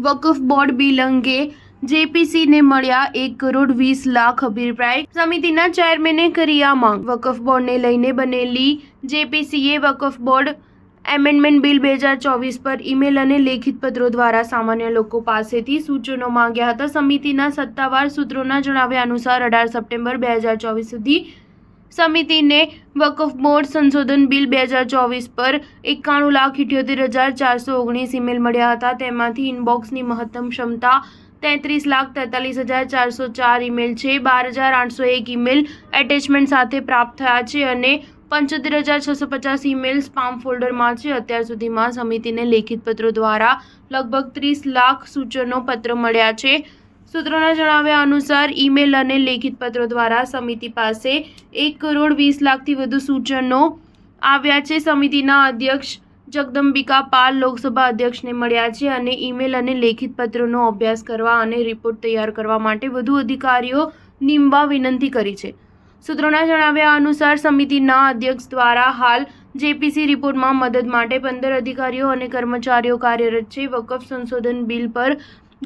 વકફ board bill અંગે જેપીસીને મળ્યા 1,20,00,000 અભિપ્રાય. સમિતિના ચેરમેને કરી આ માંગ. વકફ બોર્ડને લઈને બનેલી જેપીસીએ વકફ બોર્ડ એમેન્ડમેન્ટ બિલ 2024 પર ઈમેલ અને લેખિત પત્રો દ્વારા સામાન્ય લોકો પાસેથી સૂચનો માંગ્યા હતા. સમિતિના સત્તાવાર સૂત્રોના જણાવ્યા અનુસાર 18 સપ્ટેમ્બર 2024 સુધી સમિતિને વકફ બોર્ડ સંશોધન બિલ 2024 પર 91,78,419 ઈમેલ મળ્યા હતા. તેમાંથી ઇનબોક્સની મહત્તમ ક્ષમતા 33,43,404 ઈમેલ છે. 12,801 ઈમેલ એટેચમેન્ટ સાથે પ્રાપ્ત થયા છે અને 75,650 ઈમેલ સ્પામ ફોલ્ડરમાં છે. અત્યાર સુધીમાં સમિતિને લેખિત પત્રો દ્વારા લગભગ 30 લાખ સૂચનો પત્ર મળ્યા છે. સૂત્રોના જણાવ્યા અનુસાર ઈમેલ અને લેખિત પત્રો દ્વારા સમિતિ પાસે 1,20,00,000થી વધુ સૂચનો આવ્યા છે. સમિતિના અધ્યક્ષ જગદંબિકા પાલ લોકસભા અધ્યક્ષને મળ્યા છે અને ઈમેલ અને લેખિત પત્રોનો અભ્યાસ કરવા અને રિપોર્ટ તૈયાર કરવા માટે વધુ અધિકારીઓ નીમવા વિનંતી કરી છે. સૂત્રોના જણાવ્યા અનુસાર સમિતિના અધ્યક્ષ દ્વારા હાલ જેપીસી રિપોર્ટમાં મદદ માટે 15 અધિકારીઓ અને કર્મચારીઓ કાર્યરત છે. વકફ સંશોધન બિલ પર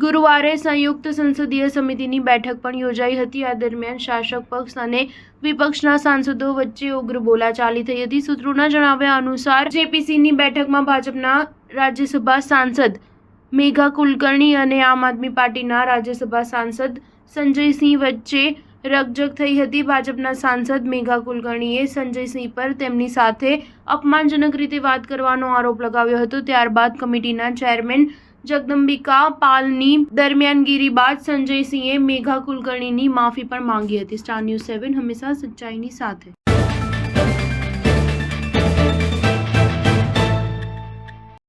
ગુરુવારે સંયુક્ત સંસદીય સમિતિની બેઠક પણ યોજાઈ હતી. આ દરમિયાન શાસક પક્ષ અને વિપક્ષના સાંસદો વચ્ચે ઉગ્ર બોલાચાલી થઈ હતી. સૂત્રોના જણાવ્યા અનુસાર જેપીસીની બેઠકમાં ભાજપના રાજ્યસભા સાંસદ મેઘા કુલકર્ણી અને આમ આદમી પાર્ટીના રાજ્યસભા સાંસદ સંજયસિંહ વચ્ચે રકઝક થઈ હતી. ભાજપના સાંસદ મેઘા કુલકર્ણીએ સંજયસિંહ પર તેમની સાથે અપમાનજનક રીતે વાત કરવાનો આરોપ લગાવ્યો હતો. ત્યારબાદ કમિટીના ચેરમેન જગદંબિકા પાલની દરમિયાનગીરી બાદ સંજયસિંહે મેઘા કુલકર્ણીની માફી પણ માંગી હતી. સ્ટાર ન્યૂઝ 7 હંમેશા સચ્ચાઈની સાથે.